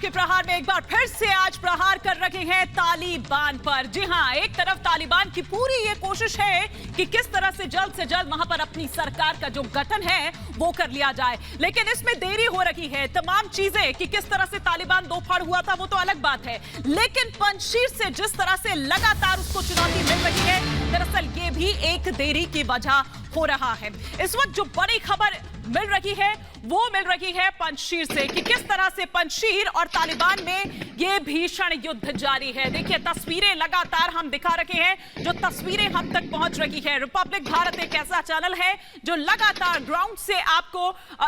के प्रहार में एक बार फिर से आज प्रहार कर रहे हैं तालिबान पर। जी हां, एक तरफ तालिबान की पूरी ये कोशिश है कि किस तरह से जल्द वहां पर अपनी सरकार का जो गठन है वो कर लिया जाए, लेकिन इसमें देरी हो रही है। तमाम चीजें कि किस तरह से तालिबान दो फाड़ हुआ था वो तो अलग बात है, लेकिन पंजशीर से जिस तरह से लगातार उसको चुनौती मिल रही है, दरअसल ये भी एक देरी की वजह हो रहा है। इस वक्त जो बड़ी खबर मिल रही है वो मिल रही है पंजशीर से कि किस तरह से पंजशीर और तालिबान में ये भीषण युद्ध जारी है। देखिए तस्वीरें लगातार हम दिखा रहे हैं, जो तस्वीरें हम तक पहुंच रही है। रिपब्लिक भारत एक ऐसा चैनल है जो लगातार ग्राउंड से आपको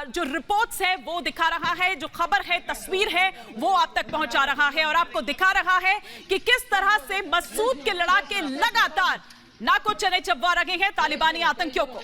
जो रिपोर्ट्स है वो दिखा रहा है, जो खबर है, तस्वीर है, वो आप तक पहुंचा रहा है और आपको दिखा रहा है कि किस तरह से मसूद के लड़ाके लगातार नाको चने चबवा रहे हैं तालिबानी आतंकियों को।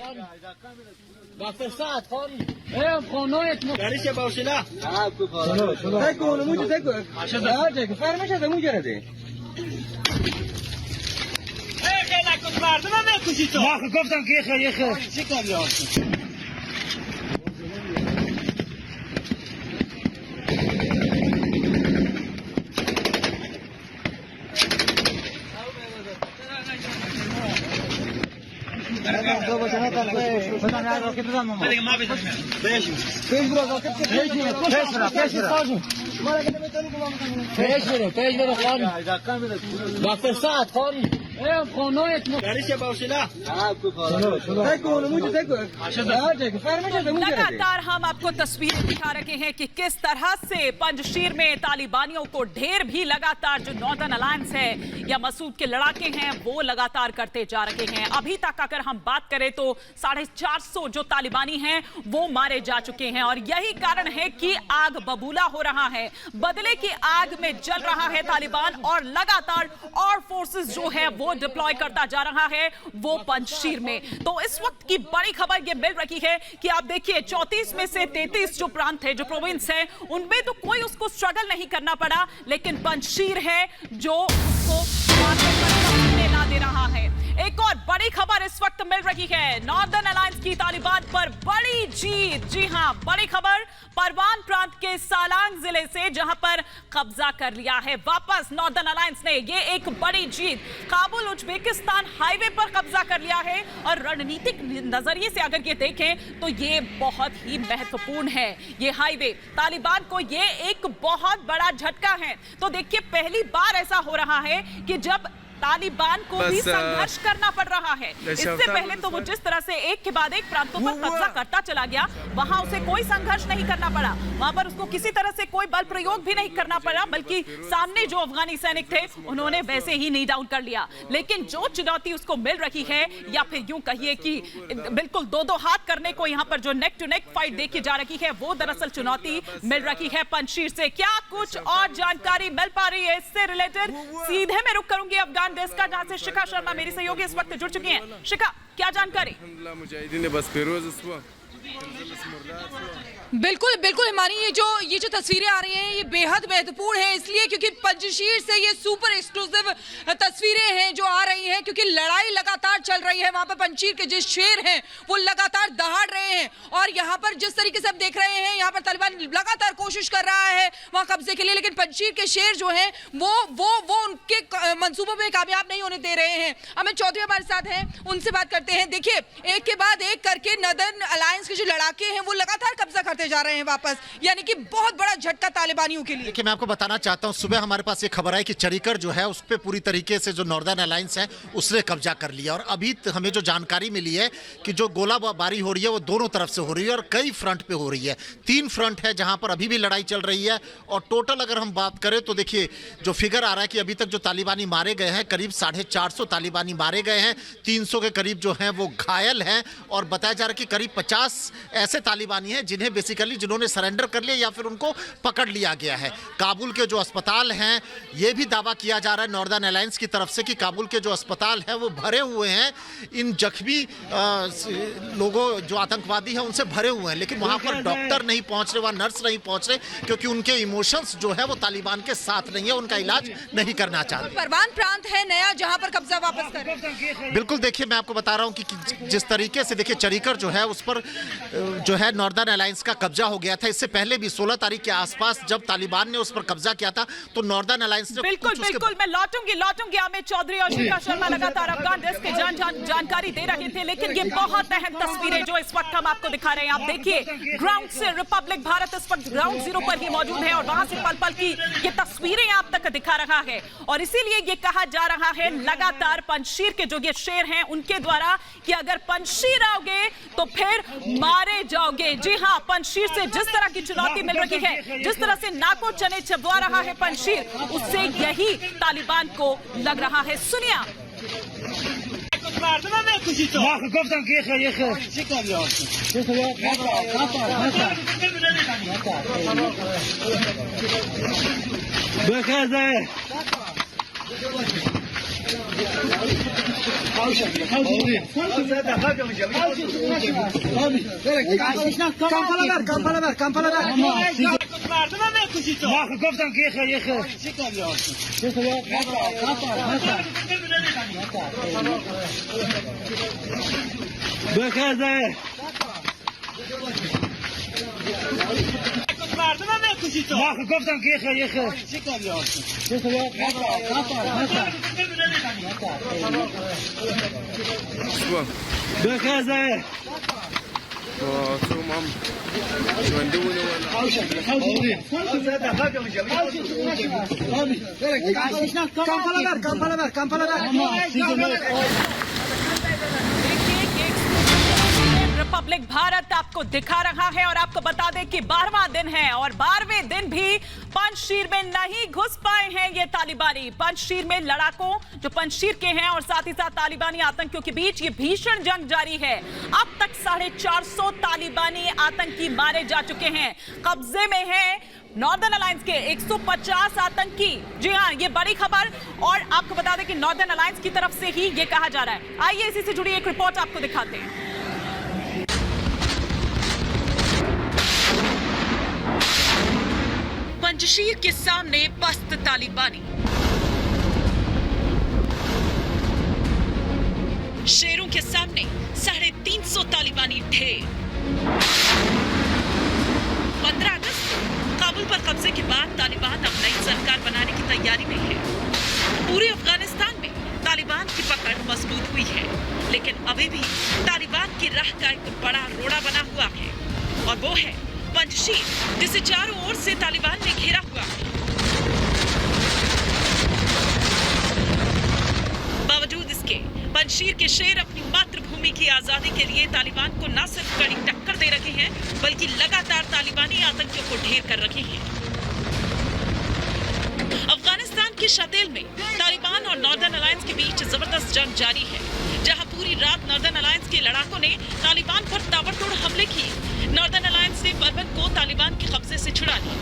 लगातार हम आपको तस्वीरें दिखा रहे हैं कि किस तरह से पंजशीर में तालिबानियों को ढेर भी लगातार जो नॉर्दर्न अलायंस है या मसूद के लड़ाके हैं वो लगातार करते जा रहे हैं। अभी तक अगर हम बात करें तो 450 जो तालिबानी हैं वो मारे जा चुके हैं और यही कारण है कि आग बबूला हो रहा है, बदले की आग में जल रहा है तालिबान और लगातार और फोर्सेस जो है वो डिप्लॉय करता जा रहा है वो पंजशीर में। तो इस वक्त की बड़ी खबर ये मिल रही है कि आप देखिए 34 में से 33 जो प्रांत है, जो प्रोविंस है, उनमें तो कोई उसको स्ट्रगल नहीं करना पड़ा, लेकिन पंजशीर है जो उसको ला दे रहा है। एक और बड़ी खबर इस वक्त मिल रही है, नॉर्दर्न अलायंस की तालिबान पर बड़ी जीत। जी हां, बड़ी खबर परवान प्रांत के सालांग जिले से, जहां पर कब्जा कर लिया है वापस नॉर्दर्न अलायंस ने। ये एक बड़ी जीत, काबुल उज्बेकिस्तान हाईवे पर कब्जा कर लिया है और रणनीतिक नजरिए से अगर ये देखें तो ये बहुत ही महत्वपूर्ण है। ये हाईवे तालिबान को ये एक बहुत बड़ा झटका है। तो देखिए पहली बार ऐसा हो रहा है कि जब तालिबान को भी संघर्ष करना पड़ रहा है। इससे पहले तो वो जिस तरह से एक के बाद एक प्रांतों पर कब्जा करता चला गया, वहां उसे कोई संघर्ष नहीं करना पड़ा, वहां पर उसको किसी तरह से कोई बल प्रयोग भी नहीं करना पड़ा, बल्कि सामने जो अफगानी सैनिक थे उन्होंने वैसे ही नी डाउन कर लिया। लेकिन जो चुनौती उसको मिल रही है, या फिर यूं कहिए कि बिल्कुल दो हाथ करने को यहाँ पर जो नेक टू नेक फाइट देखी जा रही है, वो दरअसल चुनौती मिल रही है पंजशीर से। क्या कुछ और जानकारी मिल पा रही है इससे रिलेटेड? सीधे मैं रुक करूंगी अफगान डेस्क का, जहां से शिखा शर्मा मेरी सहयोगी इस वक्त जुड़ चुकी हैं। शिखा, क्या जानकारी? बिल्कुल बिल्कुल हिमानी, ये जो तस्वीरें आ रही हैं ये बेहद महत्वपूर्ण है, इसलिए क्योंकि पंजशीर से ये सुपर एक्सक्लूसिव तस्वीरें हैं जो आ रही हैं, क्योंकि लड़ाई लगातार चल रही है। वहां पर पंजशीर के जिस शेर हैं वो लगातार दहाड़ रहे हैं और यहाँ पर जिस तरीके से आप देख रहे हैं, यहाँ पर तालिबान लगातार कोशिश कर रहा है वहां कब्जे के लिए, लेकिन पंजशीर के शेर जो हैं वो उनके मंसूबों में कामयाब नहीं होने दे रहे हैं। अमित चौधरी हमारे साथ हैं, उनसे बात करते हैं। देखिए एक के बाद एक करके नॉर्दर्न अलायंस के जो लड़ाके हैं वो लगातार कब्जा करते जा रहे हैं वापस, यानी कि बहुत बड़ा झटका तालिबानियों के लिए। देखिए मैं आपको बताना चाहता हूं, सुबह हमारे पास ये खबर आई कि चरीकर जो है उस पे पूरी तरीके से जो नॉर्दर्न अलायंस है उसने कब्जा कर लिया और अभी हमें जो जानकारी मिली है कि जो गोलाबारी हो रही है वो दोनों तरफ से हो रही है और कई फ्रंट पे हो रही है। 3 फ्रंट है जहां पर अभी भी लड़ाई चल रही है और टोटल अगर हम बात करें तो देखिए जो फिगर आ रहा है कि अभी तक जो तालिबानी मारे गए हैं करीब 450 तालिबानी मारे गए हैं, 300 के करीब जो हैं वो घायल हैं और बताया जा रहा है कि करीब 50 ऐसे तालिबानी हैं जिन्हें बेसिकली जिन्होंने सरेंडर कर लिया या फिर उनको पकड़ लिया गया है। काबुल के जो अस्पताल हैं, ये भी दावा किया जा रहा है नॉर्दर्न अलायंस की तरफ से कि काबुल के जो अस्पताल हैं वो भरे हुए हैं, इन जख्मी लोगों जो आतंकवादी हैं उनसे भरे हुए हैं, लेकिन वहां पर डॉक्टर नहीं पहुंच रहे, वहां नर्स नहीं पहुंच रहे, क्योंकि उनके इमोशंस जो है वो तालिबान के साथ नहीं है, उनका इलाज नहीं करना चाहते। परवान प्रांत है नया जहां पर कब्जा वापस करें। बिल्कुल, देखिए मैं आपको बता रहा हूं कि जिस तरीके से देखिए चरीकर जो है उस पर जो है नॉर्दर्न अलायंस का कब्जा हो गया था। इससे पहले भी 16 तारीख के आसपास जब तालिबान ने उस पर कब्जा किया था तो नॉर्दर्न अलायंस ने बिल्कुल मैं लौटूंगी अमित चौधरी और शिखा शर्मा लगातार अफगान डेस्क के जानकारी दे रहे थे, लेकिन ये बहुत अहम तस्वीरें जो इस वक्त हम आपको दिखा रहे हैं। आप देखिए ग्राउंड से रिपब्लिक भारत इस वक्त ग्राउंड जीरो पर ही मौजूद है और वहां से पल पल की ये तस्वीरें आप तक दिखा रहा है। और इसीलिए ये कहा जा रहा है लगातार पंजशीर के जो ये शेर हैं उनके द्वारा कि अगर पंजशीर आओगे तो फिर मारे जाओगे। जी हाँ, पंजशीर से जिस तरह की चुनौती मिल रही है, जिस तरह से नाको चने चबवा रहा है पंजशीर, उससे यही तालिबान को लग रहा है। सुनिए रिपब्लिक भारत आपको दिखा रहा है और आपको बता दें कि 12वां दिन है और 12वें दिन भी पंजशीर में नहीं घुस पाए हैं ये तालिबानी। पंजशीर में लड़ाकों जो पंजशीर के हैं और साथ ही साथ तालिबानी आतंकियों के बीच ये भीषण जंग जारी है। अब तक 450 तालिबानी आतंकी मारे जा चुके हैं। कब्जे में है नॉर्दर्न अलायंस के 150 आतंकी। जी हाँ, ये बड़ी खबर और आपको बता दें कि नॉर्दर्न अलायंस की तरफ से ही ये कहा जा रहा है। आइए इसी से जुड़ी एक रिपोर्ट आपको दिखाते हैं। पंजशीर के सामने पस्त तालिबानी, शेरों के सामने 350 तालिबानी ढेर। 15 अगस्त काबुल पर कब्जे के बाद तालिबान अब नई सरकार बनाने की तैयारी में है। पूरे अफगानिस्तान में तालिबान की पकड़ मजबूत हुई है, लेकिन अभी भी तालिबान की राह का एक बड़ा रोड़ा बना हुआ है और वो है पंजशीर, जिसे चारों ओर से तालिबान ने घेरा हुआ है। बावजूद इसके पंजशीर के शेर अपनी मातृभूमि की आजादी के लिए तालिबान को न सिर्फ कड़ी टक्कर दे रहे हैं, बल्कि लगातार तालिबानी आतंकियों को ढेर कर रहे हैं। अफगानिस्तान के शतेल में तालिबान और नॉर्दर्न अलायंस के बीच जबरदस्त जंग जारी है, जहां पूरी रात नॉर्दर्न अलायंस के लड़ाकों ने तालिबान पर ताबड़तोड़ हमले किए। नॉर्दर्न अलायंस ने परवन को तालिबान के कब्जे से छुड़ा लिया,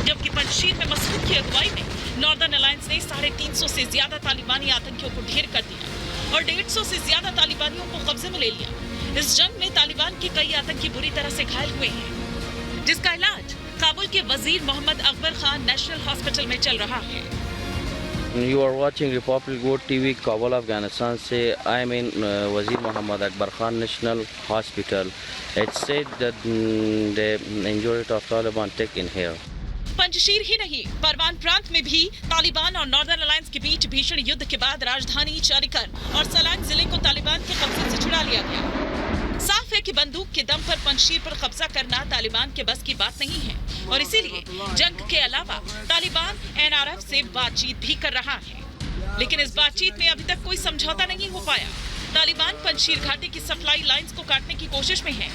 जबकि पंजशीर में मसूद की अगुवाई में नॉर्दर्न अलायंस ने 350 से ज्यादा तालिबानी आतंकियों को ढेर कर दिया और 150 से ज्यादा तालिबानियों को कब्जे में ले लिया। इस जंग में तालिबान के कई आतंकी बुरी तरह से घायल हुए हैं, जिसका इलाज काबुल के वजीर मोहम्मद अकबर खान नेशनल हॉस्पिटल में चल रहा है। You are watching Republic World TV, Kabul, Afghanistan. Say, I am in Wazir Mohammad Akbar Khan National Hospital. It said that the injured of Taliban take in here. Panjshir ही नहीं, परवान प्रांत में भी तालिबान और नॉर्दर्न अलायंस के बीच भीषण युद्ध के बाद राजधानी चारिकर और सलांग जिले को तालिबान के कब्जे से छुड़ा लिया गया। साफ है कि बंदूक के दम पर पंजशीर पर कब्जा करना तालिबान के बस की बात नहीं है और इसीलिए जंग के अलावा तालिबान NRF से बातचीत भी कर रहा है, लेकिन इस बातचीत में अभी तक कोई समझौता नहीं हो पाया। तालिबान पंजशीर घाटी की सप्लाई लाइंस को काटने की कोशिश में है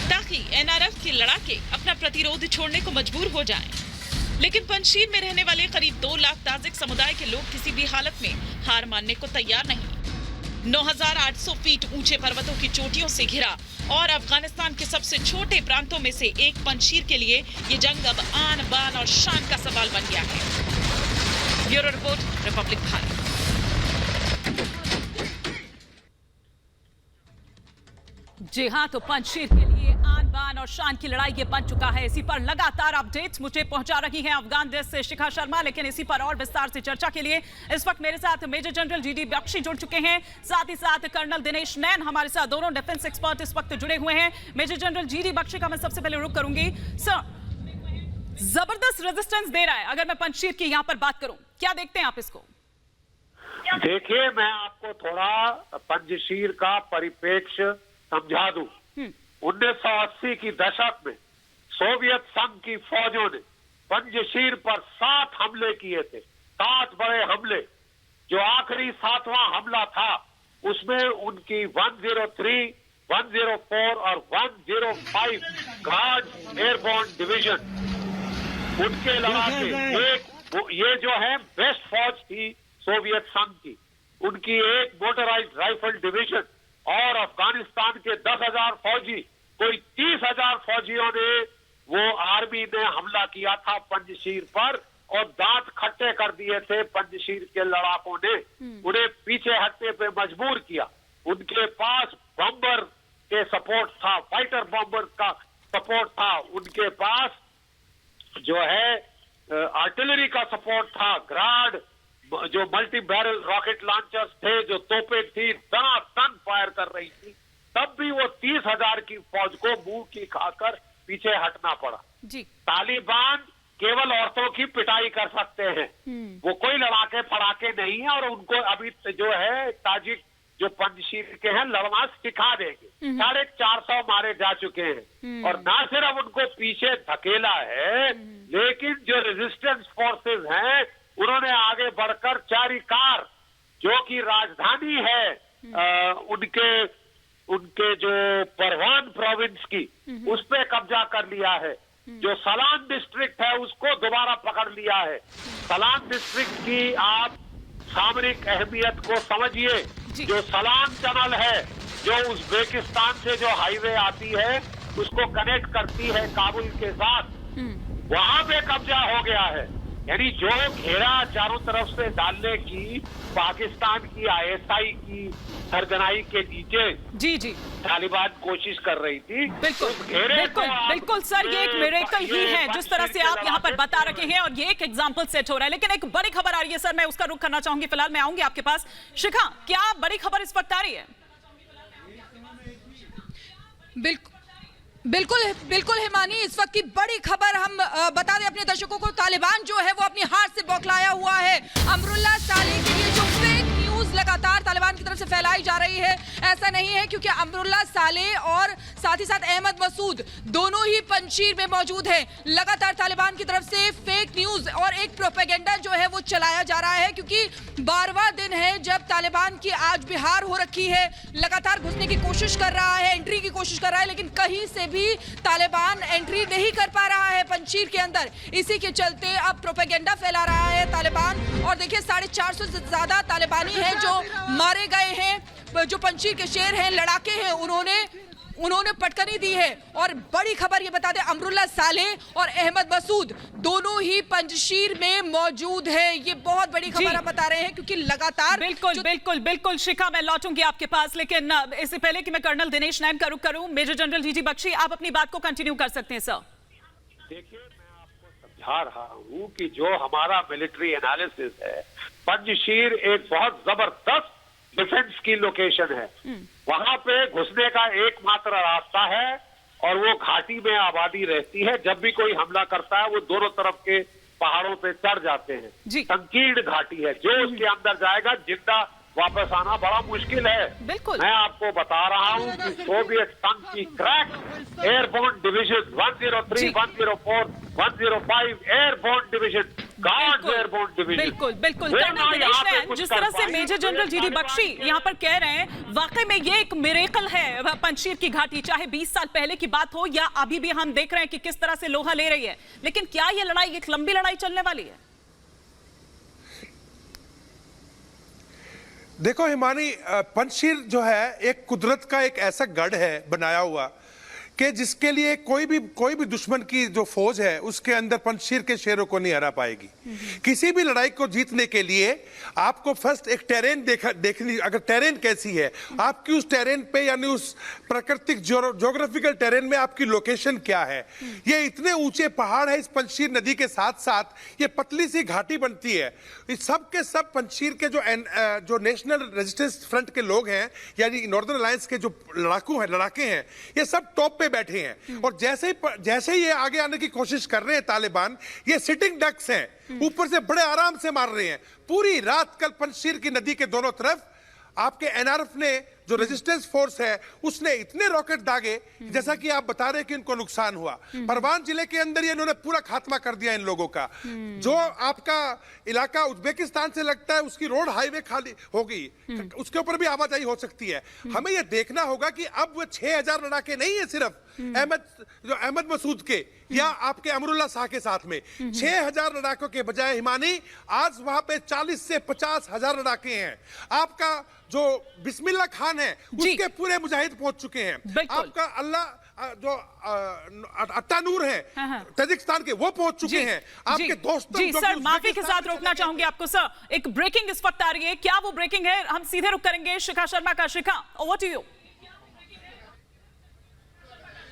ताकि NRF के लड़ाके अपना प्रतिरोध छोड़ने को मजबूर हो जाएं। लेकिन पंजशीर में रहने वाले करीब 2 लाख ताजिक समुदाय के लोग किसी भी हालत में हार मानने को तैयार नहीं। 9,800 फीट ऊंचे पर्वतों की चोटियों से घिरा और अफगानिस्तान के सबसे छोटे प्रांतों में से एक पंजशीर के लिए ये जंग अब आन बान और शान का सवाल बन गया है। Bureau report, Republic Bharat. जी हाँ, तो पंजशीर के लिए आन बान और शान की लड़ाई ये बन चुका है। इसी पर लगातार अपडेट्स मुझे पहुंचा रही हैं अफगान डेस्क से शिखा शर्मा, लेकिन इसी पर और विस्तार से चर्चा के लिए इस वक्त मेरे साथ मेजर जनरल जीडी बख्शी जुड़ चुके हैं, साथ ही साथ कर्नल दिनेश नैन हमारे साथ, दोनों डिफेंस एक्सपर्ट इस वक्त जुड़े हुए हैं। मेजर जनरल जीडी बख्शी का मैं सबसे पहले रुख करूंगी। सर, जबरदस्त रेजिस्टेंस दे रहा है, अगर मैं पंजशीर की यहां पर बात करूं, क्या देखते हैं आप इसको? देखिए, मैं आपको थोड़ा पंजशीर का परिप्रेक्ष्य समझा दूं। 1980 की दशक में सोवियत संघ की फौजों ने पंजशीर पर 7 हमले किए थे, 7 बड़े हमले। जो आखिरी 7वां हमला था उसमें उनकी 103, 104 और 105 गार्ड एयरबोर्न डिवीजन, उनके लड़ाके ये जो है बेस्ट फौज थी सोवियत संघ की, उनकी एक मोटराइज्ड राइफल डिवीजन और अफगानिस्तान के 10,000 फौजी, कोई 30,000 फौजियों ने वो आर्मी ने हमला किया था पंजशीर पर और दांत खट्टे कर दिए थे पंजशीर के लड़ाकों ने, उन्हें पीछे हटने पे मजबूर किया। उनके पास बम्बर के सपोर्ट था, फाइटर बम्बर का सपोर्ट था, उनके पास जो है आर्टिलरी का सपोर्ट था, ग्राड जो मल्टी बैरल रॉकेट लॉन्चर्स थे, जो तोपें थी तन फायर कर रही थी, तब भी वो 30,000 की फौज को मुंह की खाकर पीछे हटना पड़ा। जी। तालिबान केवल औरतों की पिटाई कर सकते हैं, वो कोई लड़ाके फड़ाके नहीं है, और उनको अभी जो है ताजिक जो पंजशीर के हैं लड़ना सिखा देंगे। 450 मारे जा चुके हैं और ना सिर्फ उनको पीछे धकेला है, लेकिन जो रेजिस्टेंस फोर्सेस हैं उन्होंने आगे बढ़कर चारिकार जो कि राजधानी है उनके जो परवान प्रोविंस की, उस पे कब्जा कर लिया है। जो सलान डिस्ट्रिक्ट है उसको दोबारा पकड़ लिया है। सलान डिस्ट्रिक्ट की आप सामरिक अहमियत को समझिए। जो सलान टनल है, जो उज़्बेकिस्तान से जो हाईवे आती है उसको कनेक्ट करती है काबुल के साथ, वहां पे कब्जा हो गया है। यानी जो घेरा चारों तरफ से डालने की पाकिस्तान की ISI की सरगनाई के नीचे जी तालिबान कोशिश कर रही थी। बिल्कुल सर, ये एक मिरेकल ही है जिस तरह से आप यहाँ पर बता रखे हैं, और ये एक एग्जाम्पल सेट हो रहा है। लेकिन एक बड़ी खबर आ रही है सर, मैं उसका रुख करना चाहूंगी। फिलहाल मैं आऊंगी आपके पास। शिखा, क्या बड़ी खबर इस वक्त आ रही है? बिल्कुल हिमानी, इस वक्त की बड़ी खबर हम बता दें अपने दर्शकों को। तालिबान जो है वो अपनी हार से बौखलाया हुआ है। अमरुल्लाह सालेह के लिए जो फेक न्यूज लगातार तालिबान की तरफ से फैलाई जा रही है, ऐसा नहीं है, क्योंकि अमरुल्लाह सालेह और साथ ही साथ अहमद मसूद दोनों ही पंजशीर में मौजूद हैं। लगातार तालिबान की तरफ से फेक न्यूज और एक प्रोपेगेंडा जो है वो चलाया जा रहा है, क्योंकि 12वां दिन है जब तालिबान की आज बिहार हो रखी है। लगातार घुसने की कोशिश कर रहा है, एंट्री की कोशिश कर रहा है, लेकिन कहीं से भी तालिबान एंट्री नहीं कर पा रहा है पंजशीर के अंदर। इसी के चलते अब प्रोपेगेंडा फैला रहा है तालिबान। और देखिए 450 से ज्यादा तालिबानी हैं जो मारे गए हैं, जो पंजशीर के शेर हैं, लड़ाके हैं, उन्होंने पटकनी दी है। और बड़ी खबर ये बता दें, अमरुल्लाह सालेह और अहमद मसूद दोनों ही पंजशीर में मौजूद है। ये बहुत बड़ी खबर हम बता रहे हैं, क्योंकि लगातार बिल्कुल शिखा, मैं लौटूंगी आपके पास, लेकिन इससे पहले कि मैं कर्नल दिनेश नैन का रुख करूं, मेजर जनरल जीडी बख्शी, आप अपनी बात को कंटिन्यू कर सकते हैं सर। देखिए, मैं आपको समझा रहा हूं कि जो हमारा मिलिट्री एनालिसिस है, पंजशीर एक बहुत जबरदस्त डिफेंस की लोकेशन है। वहां पे घुसने का एकमात्र रास्ता है और वो घाटी में आबादी रहती है। जब भी कोई हमला करता है वो दोनों तरफ के पहाड़ों पे चढ़ जाते हैं। संकीर्ण घाटी है, जो उसके अंदर जाएगा जिंदा वापस आना बड़ा मुश्किल है। बिल्कुल, मैं आपको बता रहा हूं कि सोवियत संघ की crack airborne division 103, 104, 105 airborne division, guard airborne division. बिल्कुल कर्नल दिनेश नैन, जिस तरह से मेजर जनरल जीडी बख्शी यहाँ पर कह रहे हैं, वाकई में ये एक मिरेकल है पंजशीर की घाटी। चाहे 20 साल पहले की बात हो या अभी भी हम देख रहे हैं कि किस तरह से लोहा ले रही है, लेकिन क्या ये लड़ाई एक लंबी लड़ाई चलने वाली है? देखो हिमानी, पंजशीर जो है एक कुदरत का एक ऐसा गढ़ है बनाया हुआ कि जिसके लिए कोई भी दुश्मन की जो फौज है उसके अंदर पंजशीर के शेरों को नहीं हरा पाएगी। किसी भी लड़ाई को जीतने के लिए आपको फर्स्ट एक टेरेन देखनी, अगर टेरेन कैसी है, आपकी उस टेरेन पे यानी उस प्राकृतिक ज्योग्राफिकल टेरेन में आपकी लोकेशन क्या है। ये इतने ऊंचे पहाड़ है, इस पंजशीर नदी के साथ साथ ये पतली सी घाटी बनती है। इस सब के सब पंजशीर के जो नेशनल रेजिस्टेंस फ्रंट के लोग हैं यानी नॉर्दर्न अलायंस के जो लड़ाके हैं, ये सब टॉप पे बैठे हैं। और जैसे ही ये आगे आने की कोशिश कर रहे हैं तालिबान, ये सिटिंग डक्स हैं, ऊपर से बड़े आराम से मार रहे हैं। पूरी रात कल पंजशीर की नदी के दोनों तरफ आपके एनआरएफ ने, जो रेजिस्टेंस फोर्स है, उसने इतने रॉकेट दागे, जैसा कि आप बता रहे हैं कि इनको नुकसान हुआ। परवान जिले के अंदर ये इन्होंने पूरा खात्मा कर दिया इन लोगों का। जो आपका इलाका उज्बेकिस्तान से लगता है, उसकी रोड हाईवे खाली हो गई, उसके ऊपर भी आवाजाही हो सकती है। हमें यह देखना होगा कि अब वो 6000 लड़ाके नहीं है सिर्फ अहमद मसूद के या आपके अमरुल्ला शाह के साथ में 6000 लड़ाकों के बजाय हिमानी आज वहां पे 40 से 50 हजार लड़ाके हैं। आपका जो बिस्मिल्लाह खान है उसके पूरे मुजाहिद पहुंच चुके हैं। आपका अल्लाह जो अट्टा नूर है ताजिकिस्तान के, वो पहुंच चुके हैं। आपके दोस्तों जी सर, माफी के साथ रोकना चाहूंगी आपको सर, एक ब्रेकिंग इस वक्त आ रही है। क्या वो ब्रेकिंग है? हम सीधे रुक करेंगे शिखा शर्मा का। शिखा, ओवर टू यू।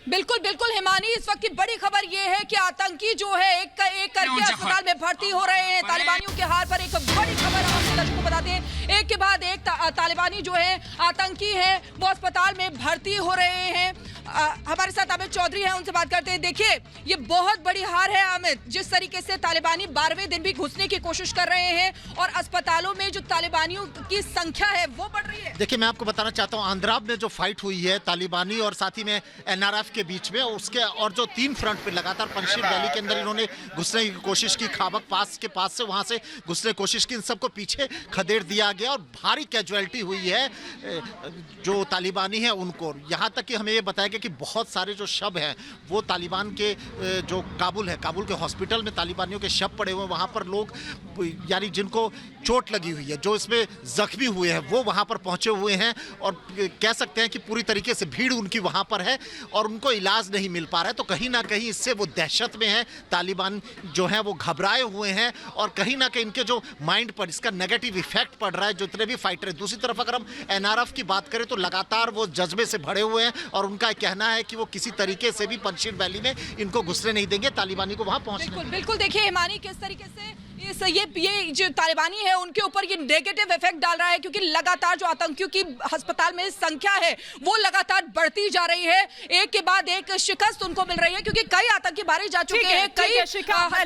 बिल्कुल बिल्कुल हिमानी, इस वक्त की बड़ी खबर यह है कि आतंकी जो है एक करके अस्पताल में भर्ती हो रहे हैं। तालिबानियों के हार पर एक बड़ी खबर आपको दर्शकों को बता दें, एक के बाद एक तालिबानी जो है आतंकी है वो अस्पताल में भर्ती हो रहे हैं। हमारे साथ अमित चौधरी हैं, उनसे बात करते हैं। देखिए, ये बहुत बड़ी हार है अमित, जिस तरीके से तालिबानी 12वें दिन भी घुसने की कोशिश कर रहे हैं और अस्पतालों में जो तालिबानियों की संख्या है वो बढ़ रही है। देखिए, मैं आपको बताना चाहता हूँ, आंध्राब में जो फाइट हुई है तालिबानी और साथ ही में एनआरएफ के बीच में, उसके और जो 3 फ्रंट पे लगातार पंजशीर वैली के अंदर इन्होंने घुसने की कोशिश की, खाबक पास के पास से वहां से घुसने की कोशिश की, इन सबको पीछे खदेड़ दिया गया और भारी कैजुअलिटी हुई है जो तालिबानी है उनको। यहाँ तक कि हमें ये बताया गया कि बहुत सारे जो शव हैं वो तालिबान के जो काबुल के हॉस्पिटल में तालिबानियों के शव पड़े हुए हैं। वहाँ पर लोग यानी जिनको चोट लगी हुई है, जो इसमें जख्मी हुए हैं, वो वहाँ पर पहुँचे हुए हैं और कह सकते हैं कि पूरी तरीके से भीड़ उनकी वहाँ पर है और उनको इलाज नहीं मिल पा रहा है। तो कहीं ना कहीं इससे वो दहशत में है, तालिबान जो है वो घबराए हुए हैं और कहीं ना कहीं इनके जो माइंड पर इसका नेगेटिव इफेक्ट पड़ रहा है जितने भी फाइटर हैं। दूसरी तरफ अगर हम एनआरएफ की बात करें तो लगातार वो जज्बे से भरे हुए हैं और उनका कहना है कि वो किसी तरीके से भी पंजशीर वैली में इनको घुसने नहीं देंगे, तालिबानी को वहां पहुंचने। बिल्कुल देखिए हिमानी, किस तरीके से ये जो तालिबानी है उनके ऊपर ये नेगेटिव इफेक्ट डाल रहा है, क्योंकि लगातार जो आतंकियों की अस्पताल में संख्या है वो लगातार बढ़ती जा रही है। एक के बाद एक शिकस्त उनको मिल रही है, क्योंकि कई आतंकी मारे जा चुके हैं। कई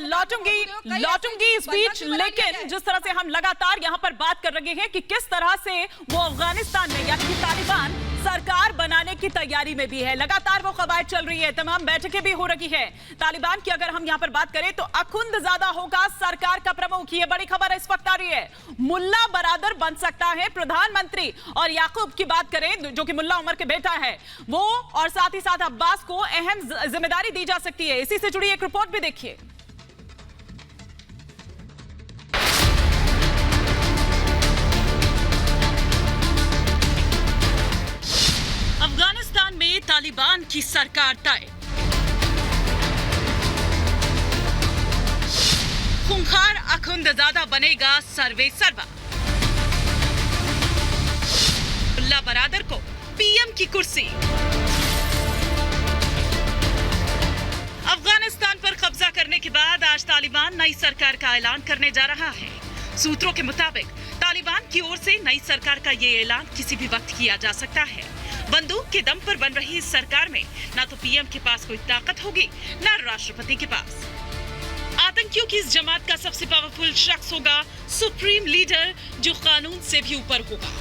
लौटूंगी इस बीच, लेकिन जिस तरह से हम लगातार यहाँ पर बात कर रहे हैं कि किस तरह से वो अफगानिस्तान में यानी तालिबान सरकार बनाने की तैयारी में भी है, लगातार वो कवायद चल रही है, तमाम बैठकें भी हो रही है तालिबान की। अगर हम यहाँ पर बात करें तो अखुंदजादा होगा सरकार का प्रमुख, ये बड़ी खबर इस वक्त आ रही है। मुल्ला बरादर बन सकता है प्रधानमंत्री। और याकूब की बात करें जो कि मुल्ला उमर के बेटा है वो, और साथ ही साथ अब्बास को अहम जिम्मेदारी दी जा सकती है। इसी से जुड़ी एक रिपोर्ट भी देखिए। अफगानिस्तान में तालिबान की सरकार तय, खूंखार अखुंदजादा बनेगा सर्वे सर्वा, मुल्ला बरादर को पीएम की कुर्सी। अफगानिस्तान पर कब्जा करने के बाद आज तालिबान नई सरकार का ऐलान करने जा रहा है। सूत्रों के मुताबिक तालिबान की ओर से नई सरकार का ये ऐलान किसी भी वक्त किया जा सकता है। बंदूक के दम पर बन रही इस सरकार में ना तो पीएम के पास कोई ताकत होगी, ना राष्ट्रपति के पास। आतंकियों की इस जमात का सबसे पावरफुल शख्स होगा सुप्रीम लीडर, जो कानून से भी ऊपर होगा।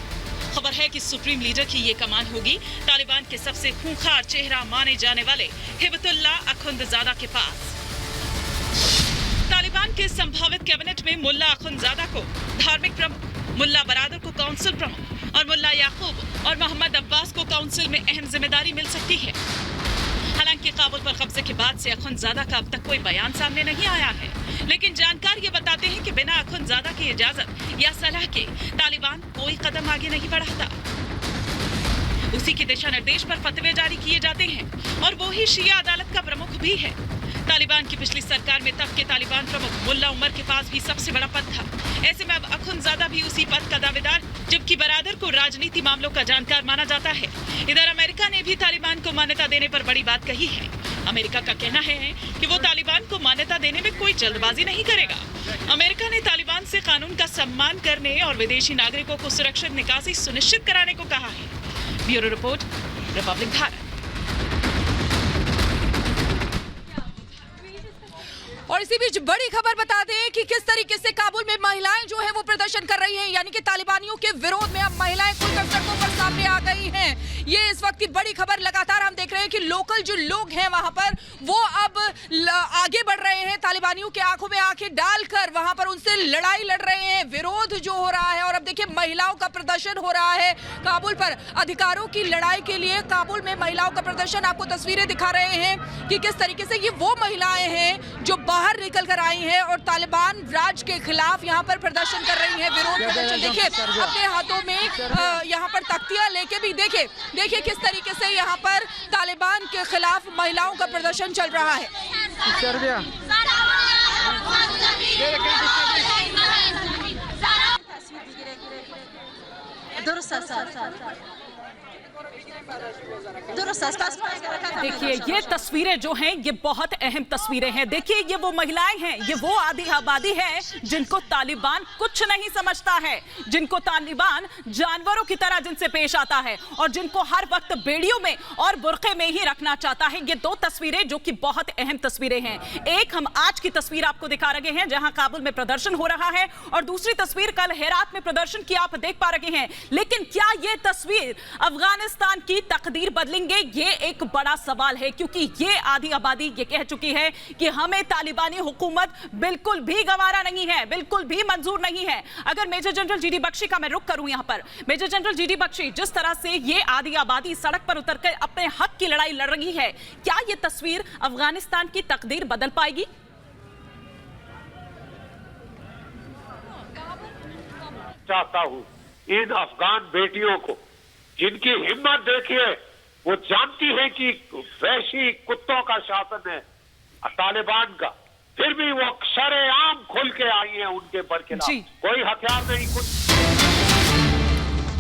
खबर है कि सुप्रीम लीडर की ये कमान होगी तालिबान के सबसे खूंखार चेहरा माने जाने वाले हिबतुल्लाह अखुंदजादा के पास। तालिबान के संभावित कैबिनेट में मुल्ला अखुंदजादा को धार्मिक प्रमुख, मुल्ला बरादर को काउंसिल प्रमुख और मुल्ला याकूब और मोहम्मद अब्बास को काउंसिल में अहम जिम्मेदारी मिल सकती है। हालांकि काबुल पर कब्जे के बाद से अखुंदजादा का अब तक कोई बयान सामने नहीं आया है, लेकिन जानकार ये बताते हैं कि बिना अखुंदजादा की इजाजत या सलाह के तालिबान कोई कदम आगे नहीं बढ़ाता। उसी के दिशा निर्देश पर फतवे जारी किए जाते हैं और वो ही शिया अदालत का प्रमुख भी है। तालिबान की पिछली सरकार में तब के तालिबान प्रमुख मुल्ला उमर के पास भी सबसे बड़ा पद था। ऐसे में अब अखुंज़ादा भी उसी पद का दावेदार, जबकि बरादर को राजनीति मामलों का जानकार माना जाता है। इधर अमेरिका ने भी तालिबान को मान्यता देने पर बड़ी बात कही है। अमेरिका का कहना है कि वो तालिबान को मान्यता देने में कोई जल्दबाजी नहीं करेगा। अमेरिका ने तालिबान से कानून का सम्मान करने और विदेशी नागरिकों को सुरक्षित निकासी सुनिश्चित कराने को कहा है। Bureau report, Republic Bharat. और इसी बीच बड़ी खबर बता दें कि किस तरीके से काबुल में महिलाएं जो है वो प्रदर्शन कर रही हैं, यानी कि तालिबानियों के विरोध में अब महिलाएं खुलकर सड़कों पर सामने आ गई हैं। ये इस वक्त की बड़ी खबर। लगातार हम देख रहे हैं कि लोकल जो लोग हैं वहां पर वो अब आगे बढ़ रहे हैं, तालिबानियों के आंखों में आंखें डालकर वहां पर उनसे लड़ाई लड़ रहे हैं, विरोध जो हो रहा है। और अब देखिए महिलाओं का प्रदर्शन हो रहा है काबुल पर अधिकारों की लड़ाई के लिए। काबुल में महिलाओं का प्रदर्शन, आपको तस्वीरें दिखा रहे हैं कि किस तरीके से ये वो महिलाएं हैं जो बाहर निकल कर आई हैं और तालिबान राज के खिलाफ यहाँ पर प्रदर्शन कर रही हैं, विरोध प्रदर्शन। देखिए अपने हाथों में यहाँ पर तख्तियां लेके भी देखिए किस तरीके से यहाँ पर तालिबान के खिलाफ महिलाओं का प्रदर्शन चल रहा है। देखिए ये तस्वीरें जो हैं ये बहुत अहम तस्वीरें हैं। देखिए ये वो महिलाएं हैं, ये वो आधी आबादी है जिनको तालिबान कुछ नहीं समझता है, जिनको तालिबान जानवरों की तरह जिनसे पेश आता है और जिनको हर वक्त बेड़ियों में और बुर्के में ही रखना चाहता है। ये दो तस्वीरें जो कि बहुत अहम तस्वीरें हैं। एक हम आज की तस्वीर आपको दिखा रहे हैं जहां काबुल में प्रदर्शन हो रहा है और दूसरी तस्वीर कल हेरात में प्रदर्शन की आप देख पा रहे हैं। लेकिन क्या ये तस्वीर अफगानिस्तान की तकदीर बदलेंगे? ये एक बड़ा सवाल है, क्योंकि ये आधी आबादी ये कह चुकी है कि हमें तालिबानी हुकूमत बिल्कुल भी गवारा नहीं है, बिल्कुल भी मंजूर नहीं है। अगर मेजर जनरल जीडी बख्शी का मैं रुख करूं यहां पर, मेजर जनरल जीडी बख्शी, जिस तरह से ये आधी आबादी सड़क पर उतरकर अपने हक की लड़ाई लड़ रही है, क्या ये तस्वीर अफगानिस्तान की तकदीर बदल पाएगी? चाहता हूं इन अफगान बेटियों को, जिनकी हिम्मत देखिए, वो जानती है कि वैशी कुत्तों का शासन है तालिबान का, फिर भी वो शरेआम खुल के आई है उनके बरखिलाफ। कोई हथियार नहीं, कुछ।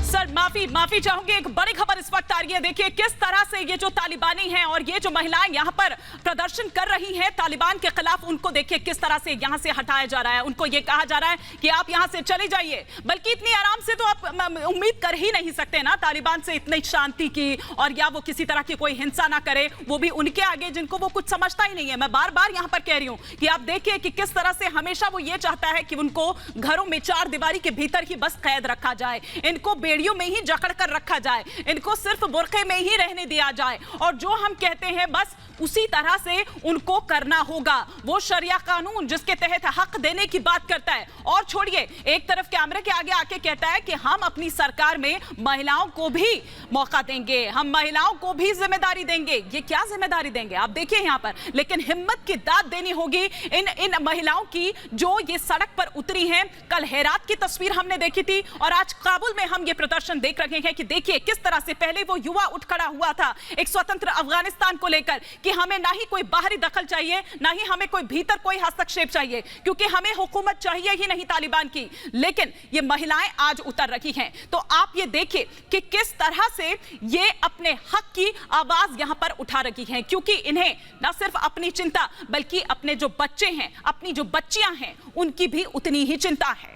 सर माफी चाहूंगी, एक बड़ी खबर इस वक्त आ रही है। देखिए किस तरह से ये जो तालिबानी हैं और ये जो महिलाएं यहाँ पर प्रदर्शन कर रही हैं तालिबान के खिलाफ, उनको देखिए किस तरह से यहाँ से हटाया जा रहा है। उनको ये कहा जा रहा है कि आप यहाँ से चले जाइए, बल्कि इतनी आराम से तो आप उम्मीद कर ही नहीं सकते ना तालिबान से इतनी शांति की, और या वो किसी तरह की कोई हिंसा ना करे, वो भी उनके आगे जिनको वो कुछ समझता ही नहीं है। मैं बार बार यहाँ पर कह रही हूँ कि आप देखिए कि किस तरह से हमेशा वो ये चाहता है कि उनको घरों में चार दीवारी के भीतर ही बस कैद रखा जाए, इनको बेड़ियों में ही जकड़ कर रखा जाए, इनको सिर्फ बुर्के में ही रहने दिया जाए, और जो हम कहते हैं बस उसी तरह से उनको करना होगा। वो शरिया कानून जिसके तहत हक देने की बात करता है, और छोड़िए एक तरफ कैमरे के आगे आके कहता है कि हम अपनी सरकार में महिलाओं को भी मौका देंगे, हम महिलाओं को भी जिम्मेदारी देंगे। ये क्या जिम्मेदारी देंगे आप देखिए यहाँ पर, लेकिन हिम्मत की दाद देनी होगी इन महिलाओं की जो ये सड़क पर उतरी हैं। कल हेरात की तस्वीर हमने देखी थी और आज काबुल में हम ये प्रदर्शन देख रहे हैं कि देखिए किस तरह से पहले वो युवा उठ खड़ा हुआ था एक स्वतंत्र अफगानिस्तान को लेकर कि हमें ना ही कोई बाहरी दखल चाहिए, ना ही हमें कोई भीतर कोई हस्तक्षेप चाहिए, क्योंकि हमें हुकूमत चाहिए ही नहीं तालिबान की। लेकिन ये महिलाएं आज उतर रही हैं, तो आप ये देखिए कि किस तरह से ये अपने हक की आवाज यहां पर उठा रही हैं, क्योंकि इन्हें ना सिर्फ अपनी चिंता बल्कि अपने जो बच्चे हैं, अपनी जो बच्चियां हैं, उनकी भी उतनी ही चिंता है।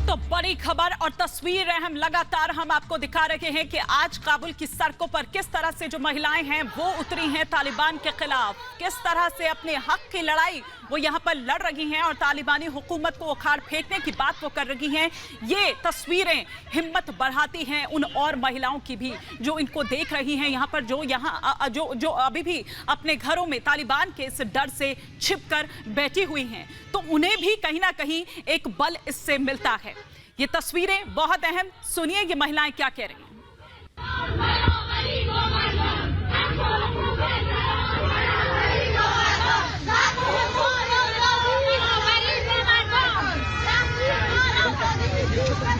तो बड़ी खबर और तस्वीरें हम लगातार आपको दिखा रहे हैं कि आज काबुल की सड़कों पर किस तरह से जो महिलाएं हैं वो उतरी हैं तालिबान के खिलाफ, किस तरह से अपने हक की लड़ाई वो यहाँ पर लड़ रही हैं और तालिबानी हुकूमत को उखाड़ फेंकने की बात वो कर रही हैं। ये तस्वीरें हिम्मत बढ़ाती हैं उन और महिलाओं की भी जो इनको देख रही हैं यहाँ पर, जो अभी भी अपने घरों में तालिबान के इस डर से छिपकर बैठी हुई हैं, तो उन्हें भी कहीं ना कहीं एक बल इससे मिलता है। ये तस्वीरें बहुत अहम, सुनिए ये महिलाएं क्या कह रही हैं।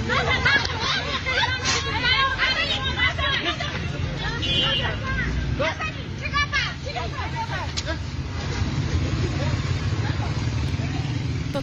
No, no, no.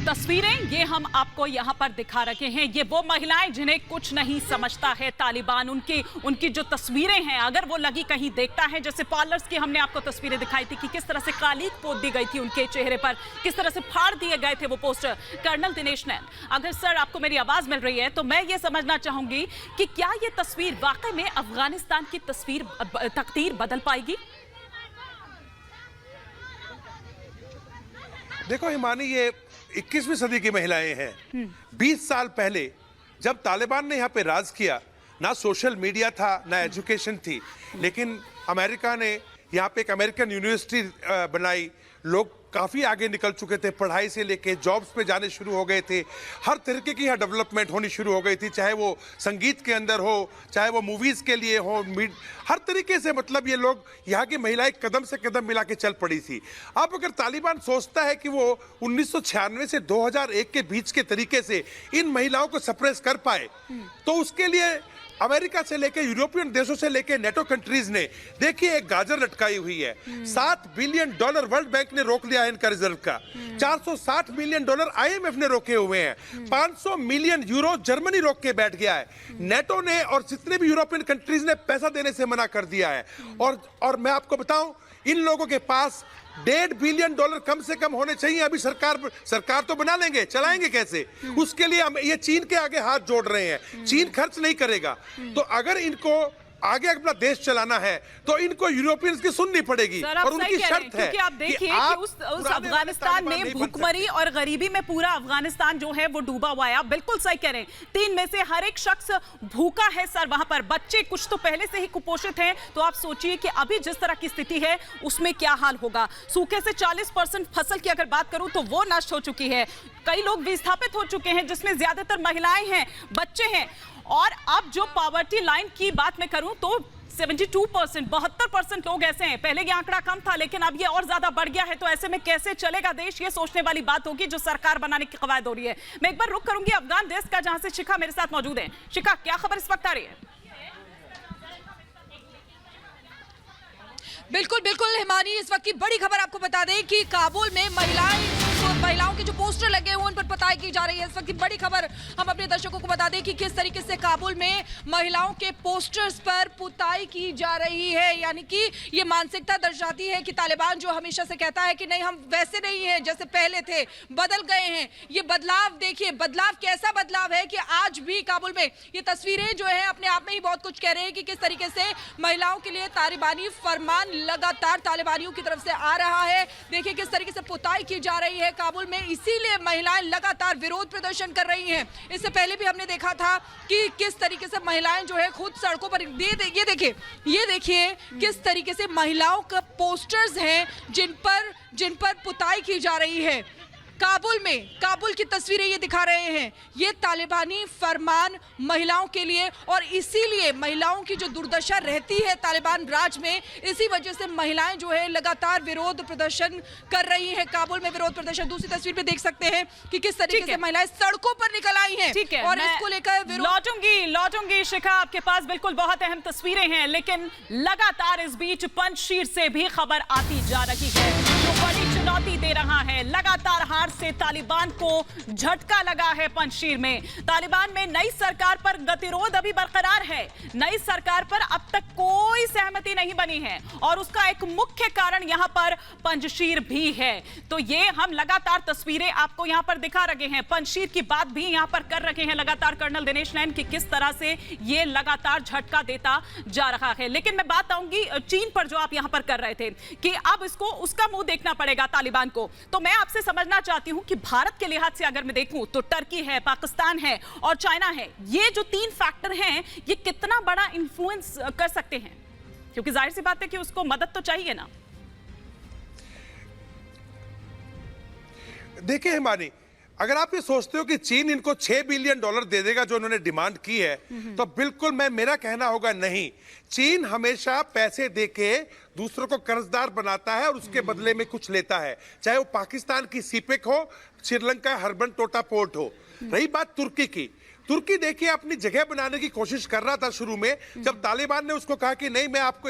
तस्वीरें ये हम आपको यहाँ पर दिखा रखे हैं, ये वो महिलाएं जिन्हें कुछ नहीं समझता है तालिबान। उनकी जो तस्वीरें हैं, अगर वो लगी कहीं देखता है, जैसे पार्लर्स की हमने आपको तस्वीरें दिखाई थी कि किस तरह से कालीक पोत दी गई थी उनके चेहरे पर, किस तरह से फाड़ दिए गए थे वो पोस्टर। कर्नल दिनेश नैन, अगर सर आपको मेरी आवाज मिल रही है तो मैं ये समझना चाहूंगी कि क्या ये तस्वीर वाकई में अफगानिस्तान की तकदीर बदल पाएगी? देखो हिमानी, ये 21वीं सदी की महिलाएं हैं। 20 साल पहले जब तालिबान ने यहाँ पे राज किया, ना सोशल मीडिया था ना एजुकेशन थी, लेकिन अमेरिका ने यहाँ पे एक अमेरिकन यूनिवर्सिटी बनाई। लोग काफी आगे निकल चुके थे, पढ़ाई से लेके जॉब्स पे जाने शुरू हो गए थे। हर तरीके की यहाँ डेवलपमेंट होनी शुरू हो गई थी, चाहे वो संगीत के अंदर हो, चाहे वो मूवीज के लिए हो, हर तरीके से मतलब ये लोग, यहाँ की महिलाएं कदम से कदम मिला के चल पड़ी थी। अब अगर तालिबान सोचता है कि वो 1996 से 2001 के बीच के तरीके से इन महिलाओं को सप्रेस कर पाए, तो उसके लिए अमेरिका से लेके यूरोपियन देशों से लेके नेटो कंट्रीज ने, देखिए, एक गाजर लटकाई हुई है। $7 बिलियन वर्ल्ड बैंक ने रोक लिया है इनका रिजर्व का। $460 मिलियन IMF ने रोके हुए हैं। 500 मिलियन यूरो जर्मनी रोक के बैठ गया है। नेटो ने और जितने भी यूरोपियन कंट्रीज ने पैसा देने से मना कर दिया है। और मैं आपको बताऊं, इन लोगों के पास $1.5 बिलियन कम से कम होने चाहिए। अभी सरकार तो बना लेंगे, चलाएंगे कैसे? उसके लिए हम ये चीन के आगे हाथ जोड़ रहे हैं। चीन खर्च नहीं करेगा, तो अगर इनको आगे अपना देश चलाना है तो इनको यूरोपियंस की सुननी पड़ेगी। और उनकी शर्त है क्योंकि आप देखिए कि उस अफगानिस्तान में भूखमरी और गरीबी में पूरा अफगानिस्तान जो है वो डूबा हुआ है। आप बिल्कुल सही कह रहे हैं, 3 में से हर एक शख्स भूखा है सर। वहां पर बच्चे कुछ तो पहले से ही कुपोषित हैं, तो आप सोचिए कि अभी जिस तरह की स्थिति है उसमें क्या हाल होगा। सूखे से 40% फसल की अगर बात करूं तो वो नष्ट हो चुकी है। कई लोग विस्थापित हो चुके हैं, जिसमें ज्यादातर महिलाएं हैं, बच्चे हैं। और अब जो पॉवर्टी लाइन की बात मैं करूं तो 72% लोग ऐसे हैं। पहले ये आंकड़ा कम था, लेकिन अब ये और ज्यादा बढ़ गया है। तो ऐसे में कैसे चलेगा देश, ये सोचने वाली बात होगी जो सरकार बनाने की कवायद हो रही है। मैं एक बार रुक करूंगी अफगान डेस्क का, जहां से शिखा मेरे साथ मौजूद है। शिखा, क्या खबर इस वक्त आ रही है? बिल्कुल बिल्कुल हिमानी, इस वक्त की बड़ी खबर आपको बता दें कि काबुल में महिलाओं के जो पोस्टर लगे हुए उन पर पुताई की जा रही है। इस वक्त की बड़ी खबर हम अपने दर्शकों को बता दें कि किस तरीके से काबुल में महिलाओं के पोस्टर्स पर पुताई की जा रही है। यानी कि ये मानसिकता दर्शाती है कि तालिबान जो हमेशा से कहता है कि नहीं, हम वैसे नहीं हैं जैसे पहले थे, बदल गए हैं। ये बदलाव देखिए, बदलाव कैसा बदलाव है कि आज भी काबुल में ये तस्वीरें जो है अपने आप में ही बहुत कुछ कह रहे हैं कि किस तरीके से महिलाओं के लिए तालिबानी फरमान लगातार तालिबानियों की तरफ से आ रहा है। देखिए किस तरीके से पुताई की जा रही है काबुल में, इसीलिए महिलाएं लगातार विरोध प्रदर्शन कर रही हैं। इससे पहले भी हमने देखा था कि किस तरीके से महिलाएं जो है खुद सड़कों पर, ये देखिए किस तरीके से महिलाओं का पोस्टर्स हैं जिन पर पुताई की जा रही है। काबुल की तस्वीरें ये दिखा रहे हैं, ये तालिबानी फरमान महिलाओं के लिए, और इसीलिए महिलाओं की जो दुर्दशा रहती है तालिबान राज में, इसी वजह से महिलाएं जो है लगातार विरोध प्रदर्शन कर रही हैं। काबुल में विरोध प्रदर्शन, दूसरी तस्वीर पे देख सकते हैं कि किस तरीके से महिलाएं सड़कों पर निकल आई हैं। ठीक है, और इसको लेकर लौटूंगी शिखा आपके पास। बिल्कुल बहुत अहम तस्वीरें हैं, लेकिन लगातार इस बीच पंजशीर से भी खबर आती जा रही है जो बड़ी चुनौती दे रहा है। लगातार हार से तालिबान को झटका लगा है पंजशीर में। तालिबान में नई सरकार पर गतिरोध अभी बरकरार है। नई सरकार पर अब तक कोई सहमति नहीं बनी है, और उसका एक मुख्य कारण यहां पर पंजशीर भी है। तो ये हम लगातार तस्वीरें आपको यहां पर दिखा रहे हैं। पंजशीर की बात भी यहां पर कर रहे हैं लगातार कर्नल दिनेश नैन की किस तरह से ये लगातार झटका देता जा रहा है। लेकिन मैं बात आऊंगी चीन पर, जो आप यहां पर कर रहे थे कि अब इसको उसका मुंह देखना पड़ेगा तालिबान को। तो मैं आपसे समझना चाहती हूं कि भारत के लिहाज से अगर मैं देखूं तो टर्की है, पाकिस्तान है और चाइना है। ये जो 3 फैक्टर हैं, ये कितना बड़ा इन्फ्लुएंस कर सकते हैं? क्योंकि जाहिर सी बात है कि उसको मदद तो चाहिए ना। देखिए हिमानी, अगर आप ये सोचते हो कि चीन इनको $6 बिलियन दे देगा जो उन्होंने डिमांड की है, तो बिल्कुल मेरा कहना होगा नहीं। चीन हमेशा पैसे देके दूसरों को कर्जदार बनाता है और उसके बदले में कुछ लेता है, चाहे वो पाकिस्तान की सीपेक हो, श्रीलंका हर्बन टोटा पोर्ट हो। रही बात तुर्की की, तुर्की देखिए अपनी जगह बनाने की कोशिश कर रहा था शुरू में। जब तालिबान ने उसको कहा कि नहीं, मैं आपको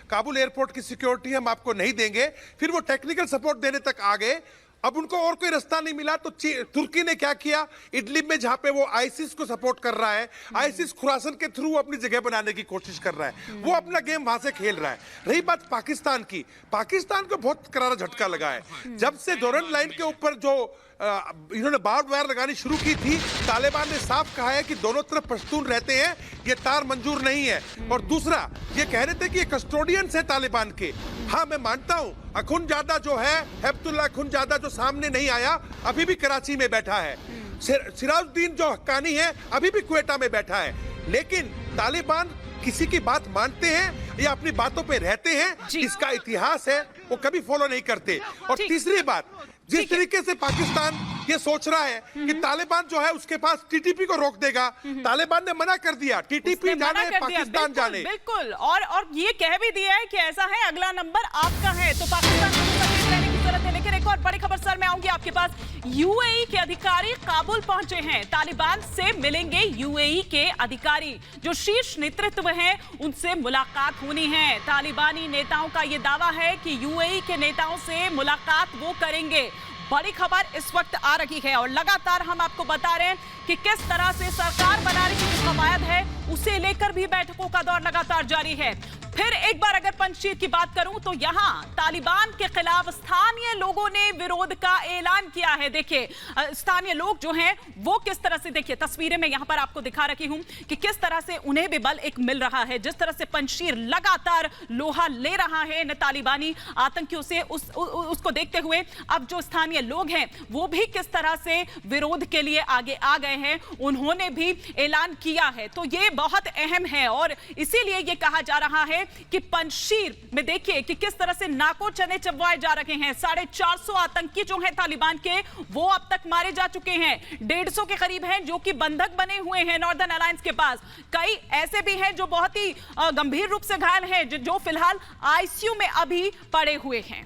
काबुल एयरपोर्ट की सिक्योरिटी हम आपको नहीं देंगे, फिर वो टेक्निकल सपोर्ट देने तक आ गए। अब उनको और कोई रास्ता नहीं मिला तो तुर्की ने क्या किया, इडलिब में जहां पे वो आईसिस को सपोर्ट कर रहा है, आईसिस खुरासन के थ्रू अपनी जगह बनाने की कोशिश कर रहा है, वो अपना गेम वहां से खेल रहा है। रही बात पाकिस्तान की, पाकिस्तान को बहुत करारा झटका लगा है। जब से डोरन लाइन के ऊपर जो इन्होंने बार्ड वायर लगानी शुरू की थी, तालिबान ने साफ कहा है कि दोनों तरफ पश्तून रहते हैं, ये तार मंजूर नहीं है। और दूसरा ये कह रहे थे कि ये कस्टोडियंस है तालिबान के। हाँ, मैं मानता हूं अखुनजादा जो है, हेबतुल्लाह अखुनजादा जो सामने नहीं आया, अभी भी कराची में बैठा है। सिराजुद्दीन जो हक्कानी है अभी भी क्वेटा में बैठा है। लेकिन तालिबान किसी की बात मानते हैं या अपनी बातों पे रहते हैं, इसका इतिहास है, वो कभी फॉलो नहीं करते। और तीसरी बात, जिस तरीके से पाकिस्तान ये सोच रहा है कि तालिबान जो है उसके पास टीटीपी को रोक देगा, तालिबान ने मना कर दिया, टीटीपी जाने पाकिस्तान जाने। बिल्कुल, और ये कह भी दिया है कि ऐसा है, अगला नंबर आपका है, तो पाकिस्तान को सचेत रहने की जरूरत है। लेकिन एक और बड़ी खबर सर मैं आऊंगी आपके पास, यूएई के अधिकारी काबुल पहुंचे हैं, तालिबान से मिलेंगे यूएई के अधिकारी, जो शीर्ष नेतृत्व है उनसे मुलाकात होनी है। तालिबानी नेताओं का यह दावा है कि यूएई के नेताओं से मुलाकात वो करेंगे। बड़ी खबर इस वक्त आ रही है और लगातार हम आपको बता रहे हैं कि किस तरह से सरकार बनाने की जो कवायद है उसे लेकर भी बैठकों का दौर लगातार जारी है। फिर एक बार अगर पंजशीर की बात करूं तो यहां तालिबान के खिलाफ स्थानीय लोगों ने विरोध का ऐलान किया है। देखिए स्थानीय लोग जो हैं वो किस तरह से, देखिए तस्वीरें मैं यहां पर आपको दिखा रखी हूं कि किस तरह से उन्हें भी बल एक मिल रहा है। जिस तरह से पंजशीर लगातार लोहा ले रहा है इन तालिबानी आतंकियों से, उसको देखते हुए अब जो स्थानीय लोग हैं वो भी किस तरह से विरोध के लिए आगे आ गए हैं, उन्होंने भी ऐलान किया है। तो ये बहुत अहम है और इसीलिए ये कहा जा रहा है कि पंजशीर में देखिए कि किस तरह से नाको चने चबवाए जा रहे हैं। 450 आतंकी जो हैं तालिबान के वो अब तक मारे जा चुके हैं, 150 के करीब हैं जो कि बंधक बने हुए हैं नॉर्दर्न अलायंस के पास। कई ऐसे भी हैं जो बहुत ही गंभीर रूप से घायल हैं, जो फिलहाल आईसीयू में अभी पड़े हुए हैं।